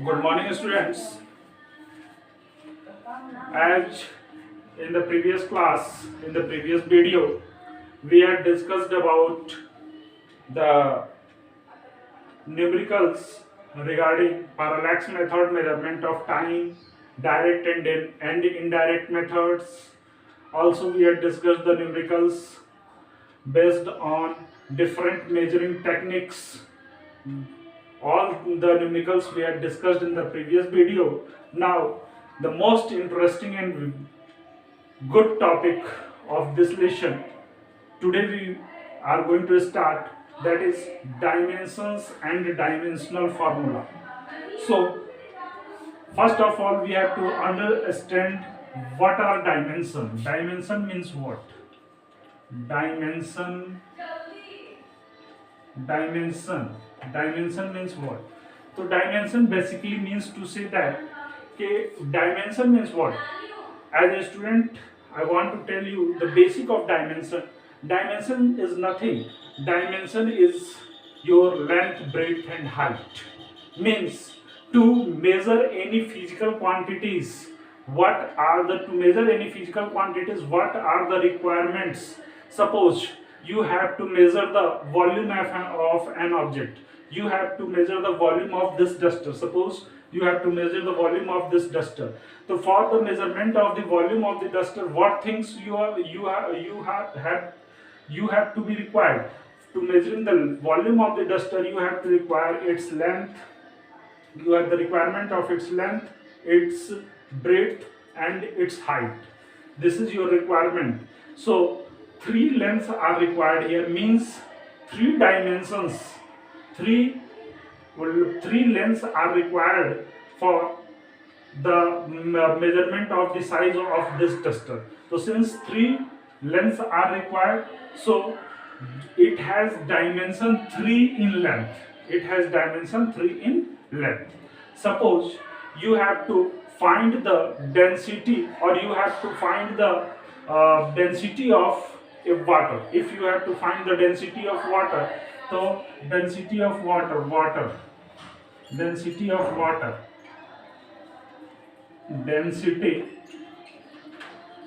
Good morning, students. As in the previous class, in the previous video, we had discussed about the numericals regarding parallax method, measurement of time, direct and indirect methods. Also, we had discussed the numericals based on different measuring techniques. All the numericals we had discussed in the previous video. Now, the most interesting and good topic of this lesson today we are going to start, that is dimensions and dimensional formula. So first of all we have to understand what are dimension. Dimension means what? Dimension dimension dimension means what? So dimension basically means to say that, okay, dimension means what? As a student, I want to tell you the basic of dimension. Dimension is nothing. Dimension is your length, breadth, and height. Means to measure any physical quantities. What are the to measure any physical quantities? What are the requirements? Suppose you have to measure the volume of an object. You have to measure the volume of this duster. Suppose you have to measure the volume of this duster. So for the measurement of the volume of the duster, what things you have to be required to measuring the volume of the duster? You have to require its length. You have the requirement of its length, its breadth, and its height. This is your requirement. So three lengths are required here. Means three dimensions. Three lengths are required for the measurement of the size of this duster. So since three lengths are required, so it has dimension 3 in length. It has dimension 3 in length. Suppose you have to find the density, or you have to find the density of a water. If you have to find the density of water, so density of water, density of water, density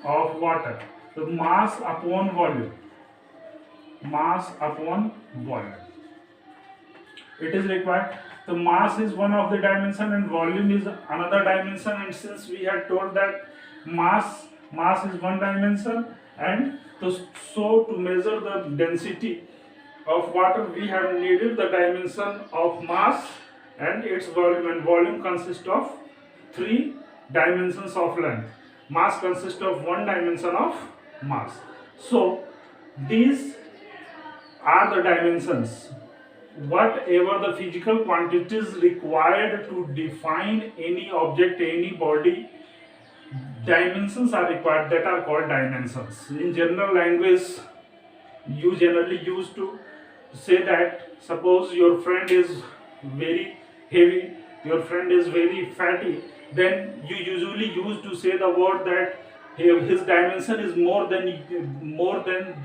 of water, the mass upon volume, mass upon volume, it is required. The mass is one of the dimension and volume is another dimension, and since we had told that mass is one dimension, and so to measure the density of water we have needed the dimension of mass and its volume, and volume consists of three dimensions of length. Mass consists of one dimension of mass. So these are the dimensions. Whatever the physical quantities required to define any object, any body, dimensions are required, that are called dimensions. In general language, you generally used to say that, suppose your friend is very heavy, your friend is very fatty, then you usually use to say the word that his dimension is more than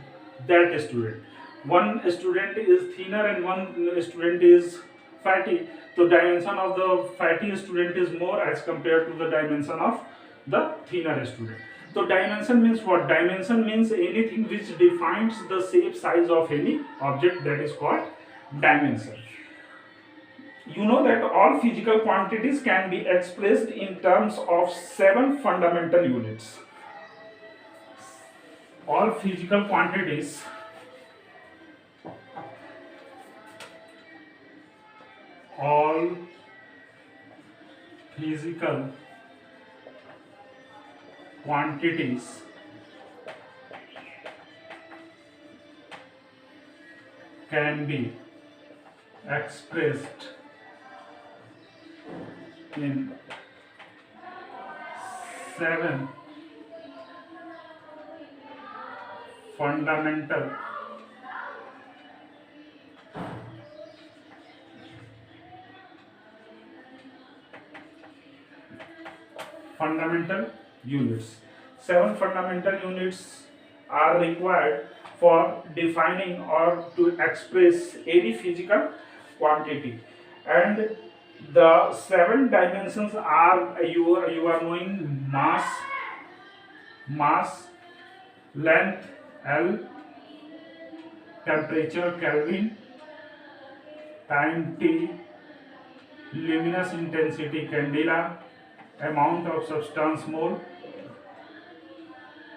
that student. One student is thinner and one student is fatty. So dimension of the fatty student is more as compared to the dimension of the thinner student. So dimension means what? Dimension means anything which defines the shape, size of any object, that is called dimension. You know that all physical quantities can be expressed in terms of 7 fundamental units. All physical quantities all physical quantities can be expressed in 7 fundamental units. 7 fundamental units are required for defining or to express any physical quantity, and The seven dimensions are you are knowing: mass, length L, temperature Kelvin, time T, luminous intensity candela, amount of substance mole,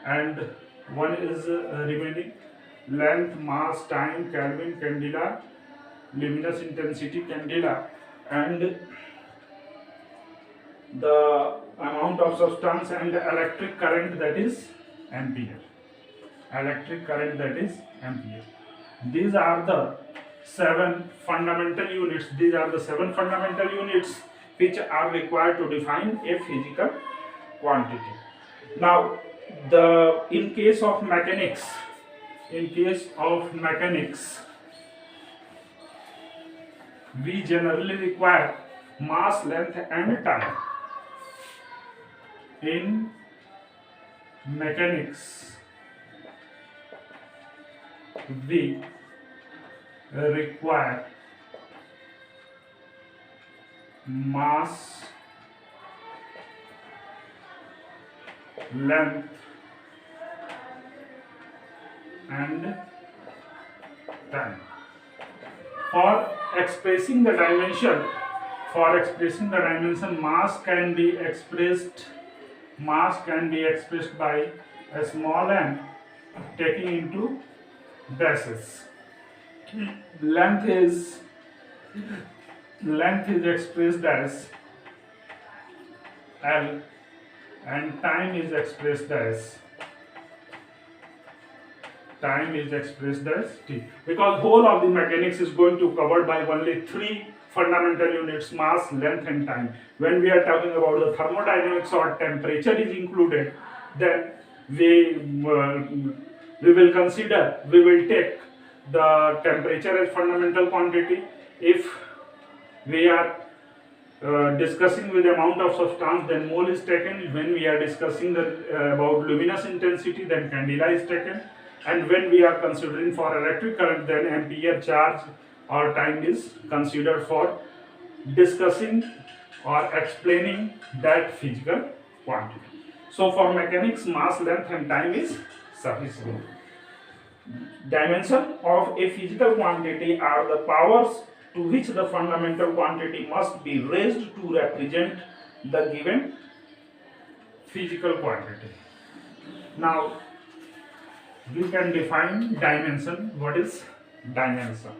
and one is remaining: length, mass, time, Kelvin, candela, luminous intensity candela, and the amount of substance and the electric current, that is ampere. Electric current, that is ampere. These are the seven fundamental units. These are the seven fundamental units which are required to define a physical quantity. Now, the in case of mechanics, we generally require mass, length, and time. In mechanics, we require mass, length, and time. For expressing the dimension, mass can be expressed by a small m taking into bases. Length is expressed as L, and time is expressed as T, because whole of the mechanics is going to covered by only three fundamental units: mass, length, and time. When we are talking about the thermodynamics or temperature is included, then we will take the temperature as fundamental quantity. If we are discussing with the amount of substance, then mole is taken. When we are discussing about luminous intensity, then candela is taken. And when we are considering for electric current, then ampere, charge, or time is considered for discussing or explaining that physical quantity. So for mechanics, mass, length, and time is sufficient. Dimension of a physical quantity are the powers to which the fundamental quantity must be raised to represent the given physical quantity. Now, we can define dimension. What is dimension?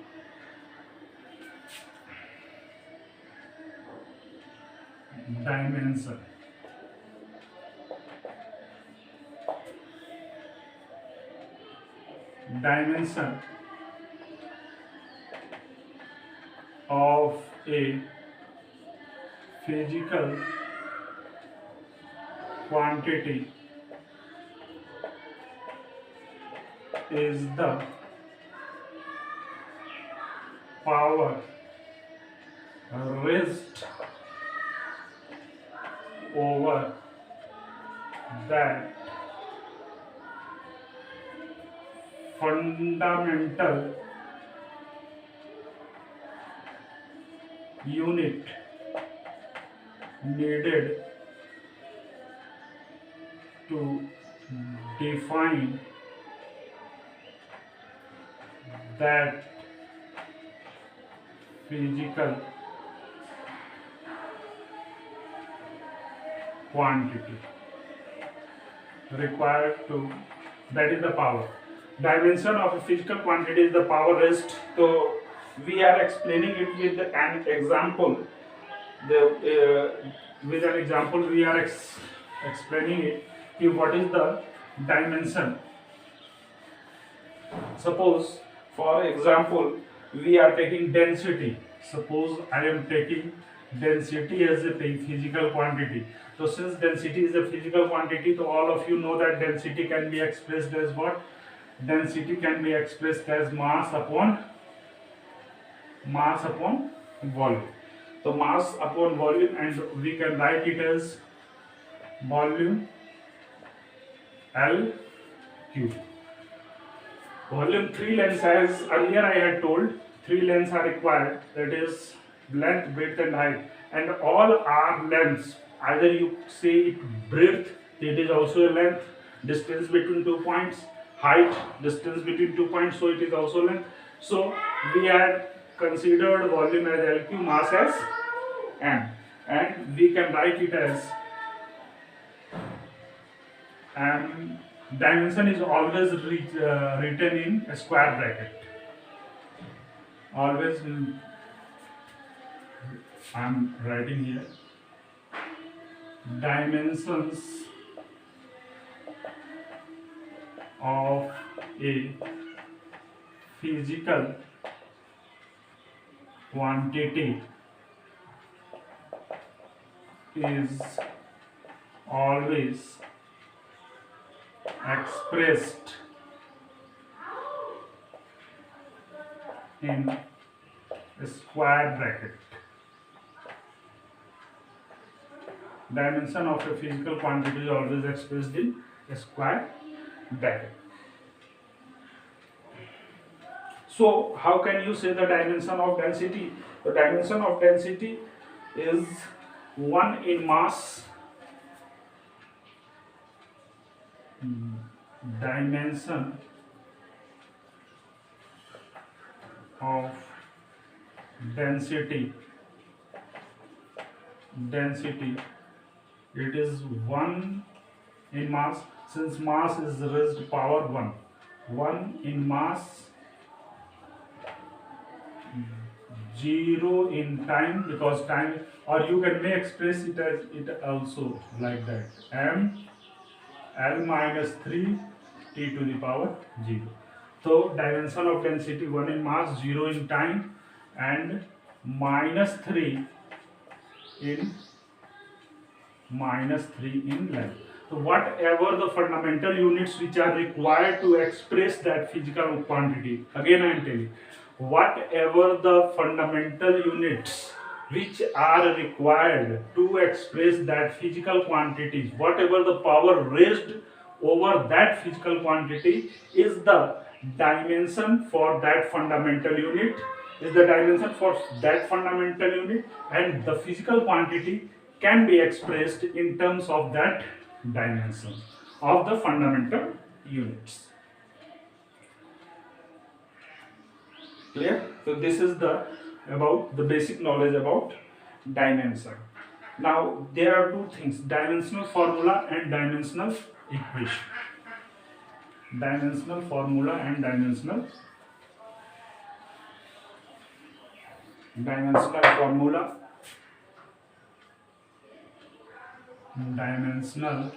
Dimension of a physical quantity is the power raised over that fundamental unit needed to define that physical quantity required to, that is the power. Dimension of a physical quantity is the power raised. So we are explaining it with an example. With an example we are explaining it. What is the dimension? Suppose, for example, we are taking density. Suppose I am taking density as a physical quantity. So since density is a physical quantity, so all of you know that density can be expressed as what? Density can be expressed as mass upon volume. So mass upon volume, and we can write it as volume L cube. Volume 3 lengths, as earlier I had told, 3 lengths are required, that is length, width, and height. and all are lengths. Either you say it breadth, it is also a length, distance between 2 points, height, distance between 2 points, so it is also length. So we had considered volume as LQ, mass as M, and we can write it as dimension is always written in a square bracket. Always I am writing here dimensions of a physical quantity is always expressed in a square bracket. Dimension of a physical quantity is always expressed in a square bracket. So how can you say the dimension of density? The dimension of density is 1 in mass. Dimension of density, it is 1 in mass, since mass is raised to power 1 in mass, 0 in time, because time, or you can may express it as it also like that, m l minus 3 t to the power 0. So dimension of density 1 in mass, 0 in time, and minus 3 in length. So whatever the fundamental units which are required to express that physical quantity, again I am telling, whatever the fundamental units which are required to express that physical quantities, whatever the power raised over that physical quantity is the dimension for that fundamental unit, and the physical quantity can be expressed in terms of that dimension of the fundamental units. Clear? So this is the about the basic knowledge about dimension. Now there are two things: dimensional formula and dimensional equation. Dimensional formula and dimensional formula. Dimensional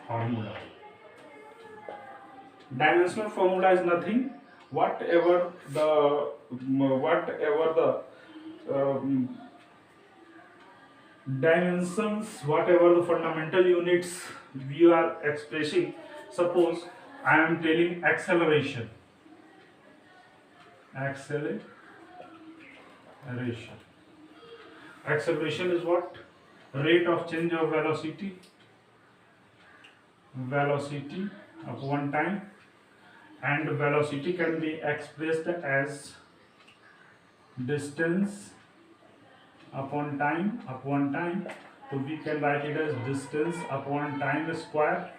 formula. Dimensional formula is nothing, whatever the dimensions, whatever the fundamental units we are expressing. Suppose I am telling acceleration. Acceleration is what? Rate of change of velocity upon time, and velocity can be expressed as distance upon time, so we can write it as distance upon time square.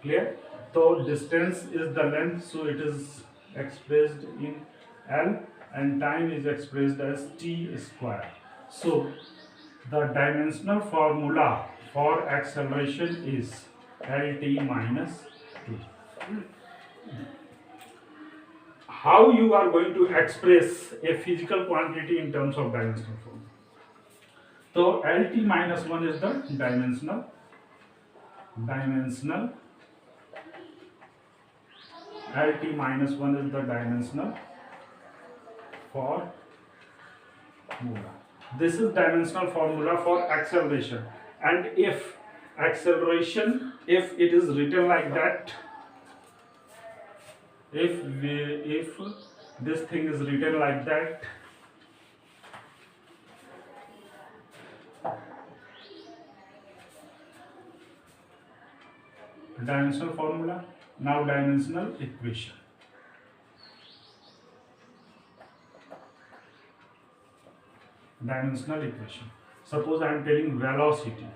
Clear? So distance is the length, so it is expressed in L, and time is expressed as t square. So the dimensional formula for acceleration is Lt minus 2. How you are going to express a physical quantity in terms of dimensional formula? So Lt minus 1 is the dimensional Lt minus 1 is the dimensional formula. This is dimensional formula for acceleration, and if acceleration, if it is written like that, if this thing is written like that, dimensional formula. Now dimensional equation. dimensional equation. Suppose I am telling velocity.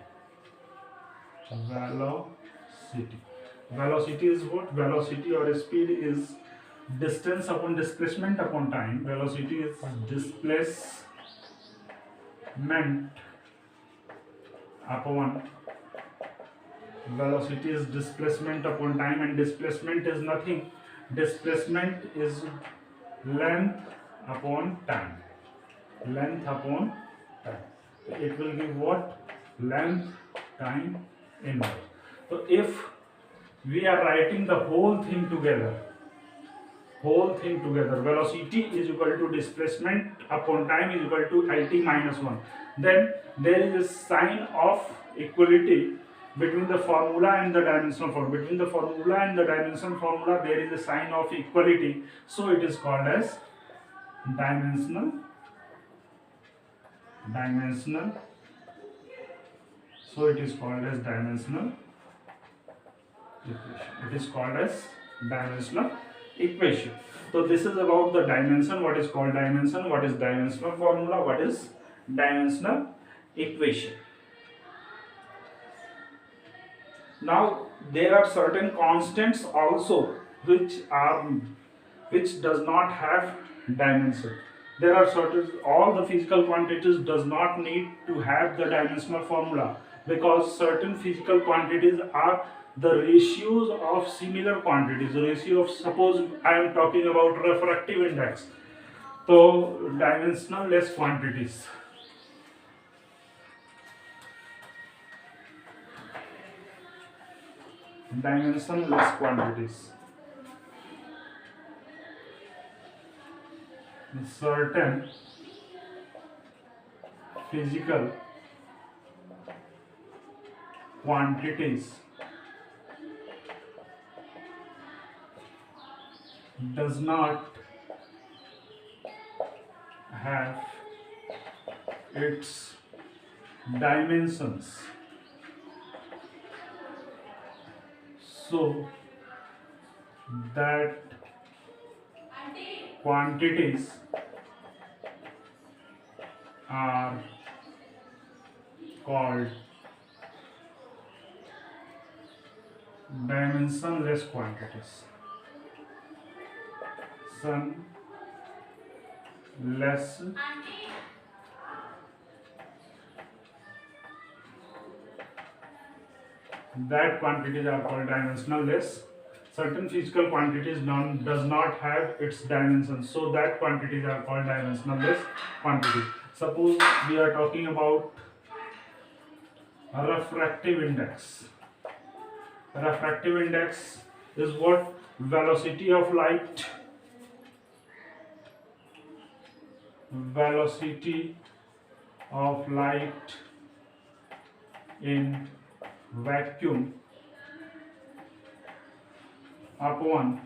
Velocity is what? Velocity or speed is distance upon displacement upon time. Velocity is displacement upon velocity is displacement upon time, and displacement is nothing. Displacement is length upon time. Length upon time. It will give what? Length time inverse. So if we are writing the whole thing together, velocity is equal to displacement upon time is equal to LT minus 1, then there is a sign of equality between the formula and the dimensional formula. Between the formula and the dimensional formula there is a sign of equality, so it is called as dimensional so it is called as dimensional equation. It is called as dimensional equation. So this is about the dimension, what is called dimension, what is dimensional formula, what is dimensional equation. Now there are certain constants also which does not have dimension. There are certain, all the physical quantities does not need to have the dimensional formula, because certain physical quantities are the ratios of similar quantities. The ratio of, suppose I am talking about refractive index, so dimensionless quantities. Dimensionless quantities. Certain physical quantities does not have its dimensions, so that quantities are called dimensionless quantities. That quantities are called dimensionless. Certain physical quantities does not have its dimensions, so that quantities are called dimensionless quantities. Suppose we are talking about a refractive index. Refractive index is what? Velocity of light. Velocity of light in vacuum upon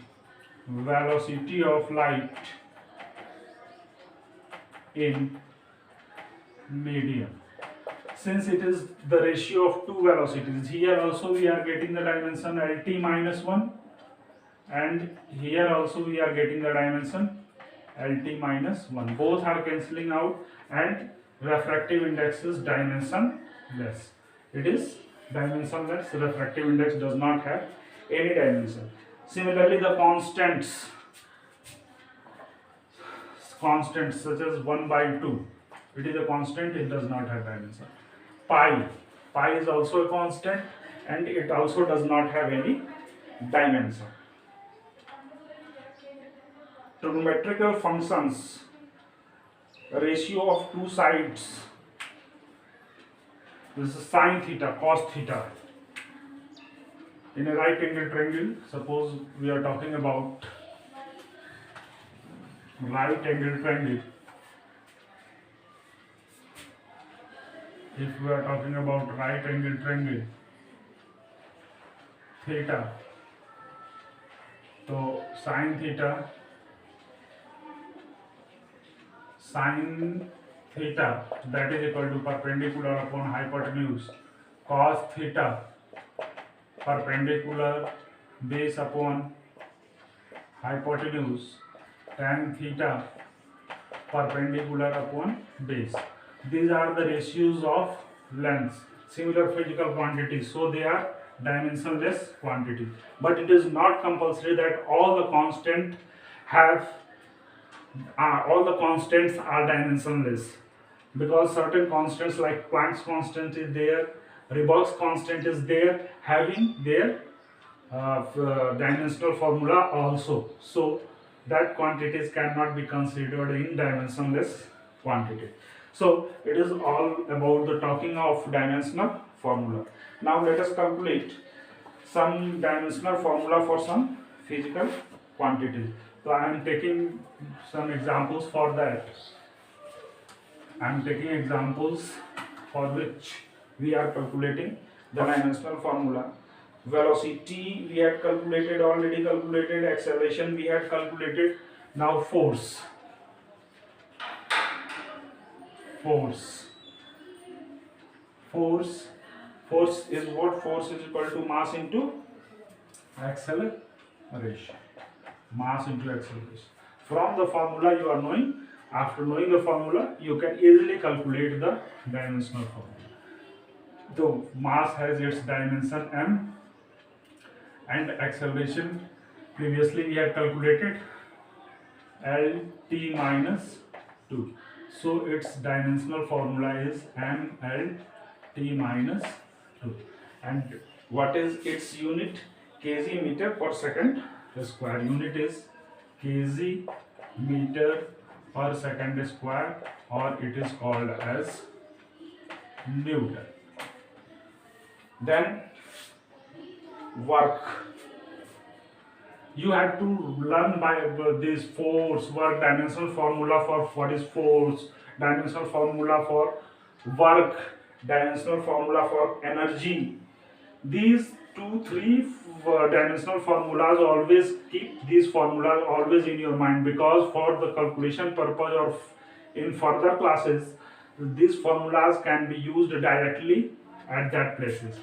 velocity of light in medium. Since it is the ratio of two velocities, here also we are getting the dimension LT minus 1, and here also we are getting the dimension LT minus 1. Both are cancelling out, and refractive index is dimensionless. It is dimensionless. Refractive index does not have any dimension. Similarly, the constants such as 1 by 2, it is a constant, it does not have dimension. Pi is also a constant, and it also does not have any dimension. Trigonometrical functions, ratio of two sides. This is sine theta, cos theta. In a right angle triangle, suppose we are talking about right angle triangle. If we are talking about right angle triangle, theta, so sine theta that is equal to perpendicular upon hypotenuse, cos theta perpendicular base upon hypotenuse, tan theta perpendicular upon base. These are the ratios of lengths, similar physical quantities, so they are dimensionless quantities. But it is not compulsory that have all the constants are dimensionless, because certain constants like Planck's constant is there, Ribot's constant is there, having their dimensional formula also. So that quantities cannot be considered in dimensionless quantity. So it is all about the talking of dimensional formula. Now let us calculate some dimensional formula for some physical quantities. So I am taking some examples for that. I am taking examples for which we are calculating the dimensional formula. Velocity we had already calculated, acceleration we had calculated. Now force. Force. Force. Force is what? Force is equal to mass into acceleration. Mass into acceleration. From the formula you are knowing, after knowing the formula, you can easily calculate the dimensional formula. So mass has its dimension m, and acceleration previously we had calculated lt minus 2. So its dimensional formula is mlt minus 2. And what is its unit? Kg meter per second square. Unit is kg meter per second square, or it is called as Newton. Then work. You have to learn by this force, work, dimensional formula for what is force, dimensional formula for work, dimensional formula for energy. These 2-3 dimensional formulas, always keep these formulas always in your mind, because for the calculation purpose or in further classes, these formulas can be used directly at that places.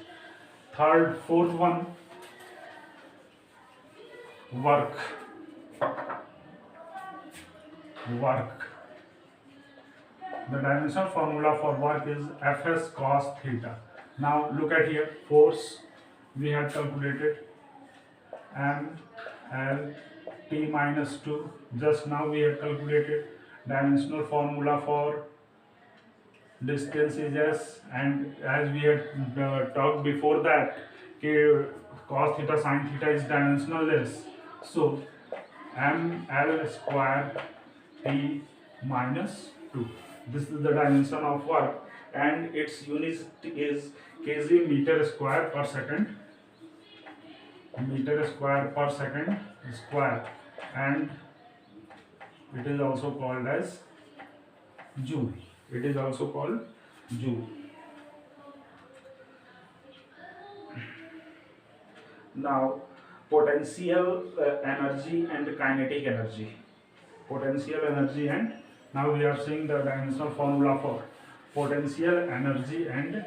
Fourth one, work. Work. The dimensional formula for work is Fs cos theta. Now look at here, force we had calculated m l t minus 2. Just now we had calculated dimensional formula for distance is s, and as we had talked before that, cos theta sin theta is dimensionless. So m l square t minus 2. This is the dimension of work, and its unit is kg meter square per second. Meter square per second square, and it is also called as joule. It is also called joule. Now potential energy and kinetic energy. Potential energy, and now we are seeing the dimensional formula for potential energy and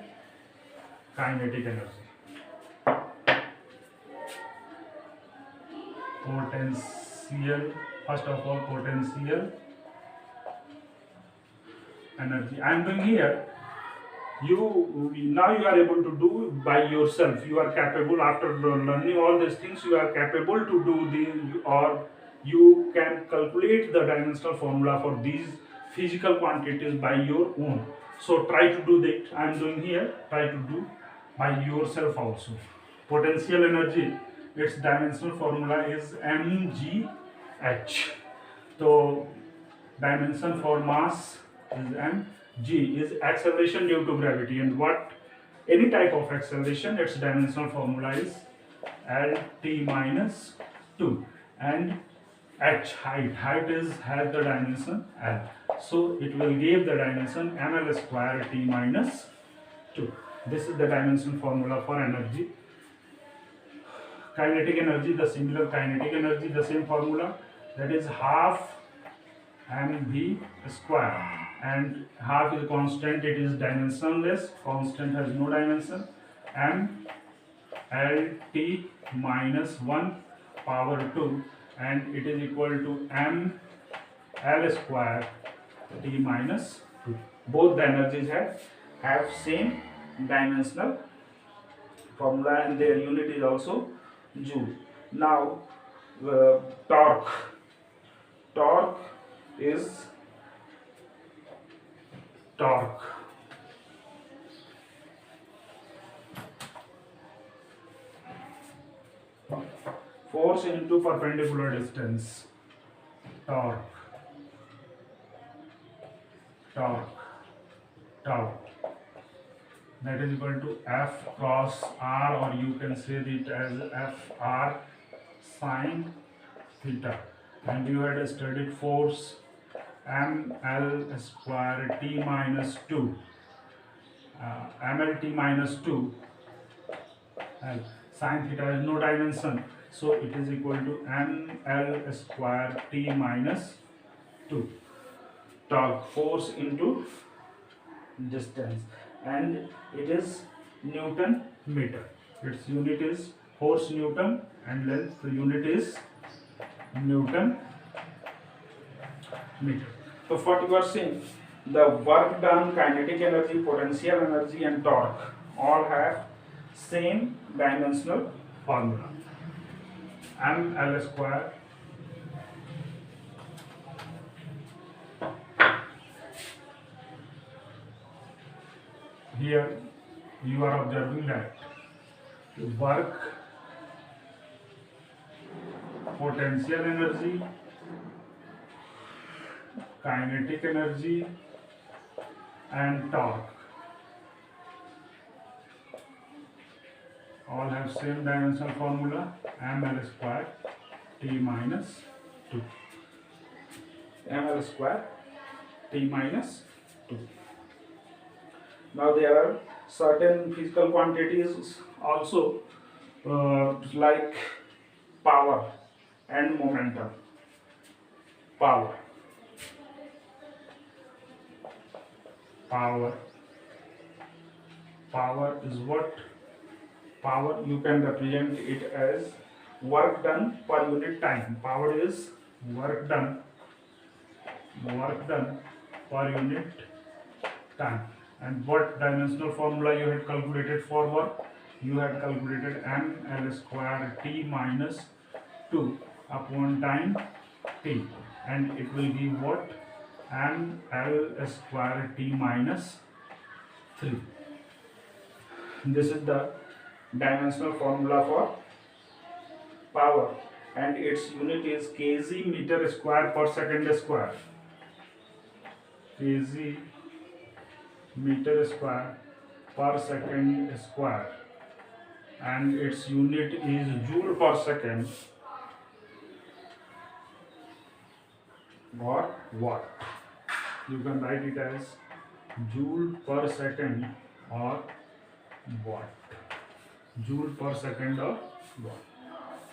kinetic energy. Potential, first of all, potential energy. I am doing here. Now you are able to do by yourself. You are capable, after learning all these things, you are capable to do or you can calculate the dimensional formula for these physical quantities by your own. So try to do that. I am doing here. Try to do by yourself also. Potential energy, its dimensional formula is mgh. So dimension for mass is m. G is acceleration due to gravity, and what any type of acceleration, its dimensional formula is lt minus 2. And h, height has the dimension l, so it will give the dimension ml square t minus 2. This is the dimension formula for energy. Kinetic energy, the similar kinetic energy, the same formula, that is half mv square, and half is constant, it is dimensionless, constant has no dimension, m lt minus 1 power 2, and it is equal to m l square t minus 2. Both the energies have same dimensional formula and their unit is also joule. Now torque. Torque is torque. Force into perpendicular distance. Torque. Torque. Tau. That is equal to F cross R, or you can say it as FR sine theta. And you had studied force ml square t minus 2. ml t minus 2. And sine theta has no dimension, so it is equal to ml square t minus 2. Torque, force into distance, and it is Newton meter. Its unit is force Newton and length unit is Newton meter. So what you are saying, the work done, kinetic energy, potential energy and torque all have same dimensional formula. ml square here you are observing that work, potential energy, kinetic energy and torque all have same dimensional formula, ml square t minus 2. ml square t minus 2. Now there are certain physical quantities also like power and momentum. Power is what? Power, you can represent it as work done per unit time. Power is work done per unit time. And what dimensional formula you had calculated for work? You had calculated ml square t minus 2 upon time t, and it will give what? ml square t minus 3. This is the dimensional formula for power, and its unit is kg meter square per second square. Kg meter square per second square, and its unit is joule per second or watt. You can write it as joule per second or watt. Joule per second or watt.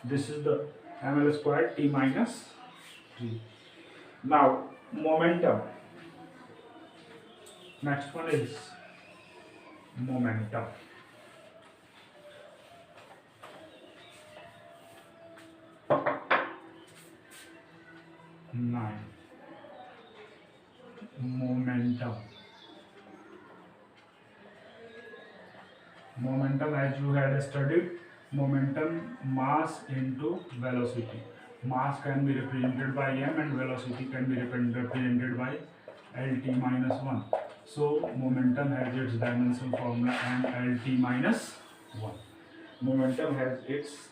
This is the ml square t minus 3. Now momentum. Next one is momentum. Momentum, as you had studied, momentum mass into velocity. Mass can be represented by m and velocity can be represented by lt minus 1. So momentum has its dimensional formula mlt minus 1. Momentum has its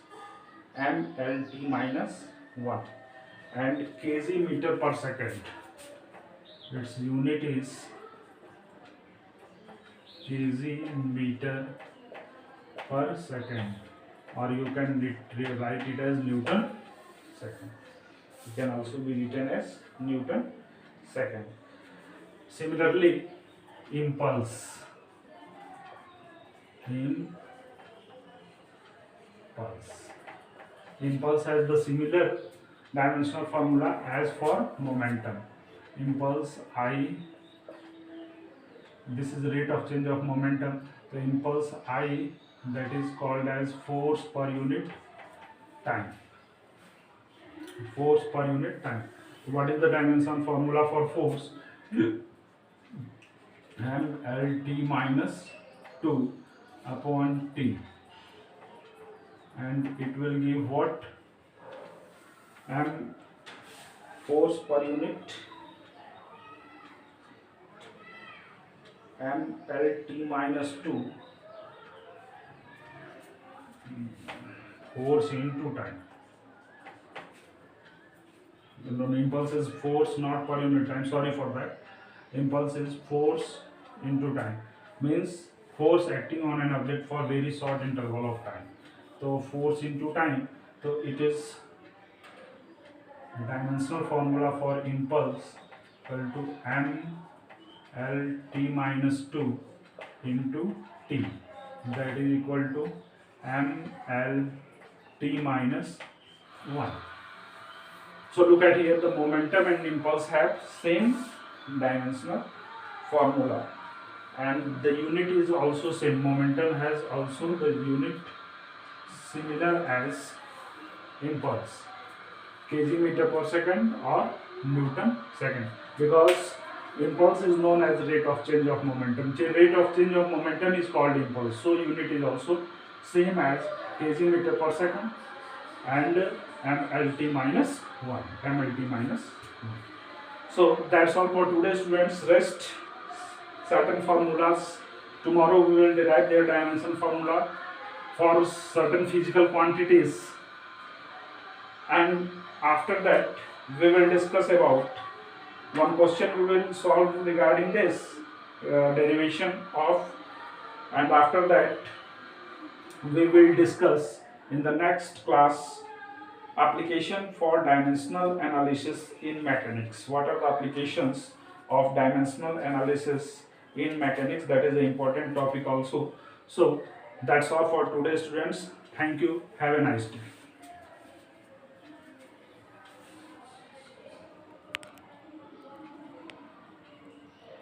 mlt minus 1, and kg meter per second. Its unit is kg meter per second, or you can write it as Newton second. It can also be written as Newton second. Similarly, impulse. Impulse has the similar dimensional formula as for momentum. Impulse I, this is the rate of change of momentum. The impulse I, that is called as force per unit time. Force per unit time. What is the dimension formula for force? mLT minus 2 upon T, and it will give what? M force per unit, mLT minus 2 force into time. No, impulse is force, not per unit time. Sorry for that. Impulse is force into time. Means force acting on an object for very short interval of time. So force into time. So it is dimensional formula for impulse equal to m L t minus 2 into t. That is equal to m L t minus 1. So look at here, the momentum and impulse have same dimensional formula, and the unit is also same. Momentum has also the unit similar as impulse, kg meter per second or Newton second, because impulse is known as rate of change of momentum. Rate of change of momentum is called impulse. So unit is also same as kg meter per second and mlt minus 1. mlt minus 1. So that's all for today, students. Rest certain formulas. Tomorrow we will derive their dimension formula for certain physical quantities, and after that we will discuss about one question we will solve regarding this derivation of, and after that we will discuss in the next class application for dimensional analysis in mechanics. What are the applications of dimensional analysis in mechanics? That is an important topic also. So that's all for today, students. Thank you. Have a nice day.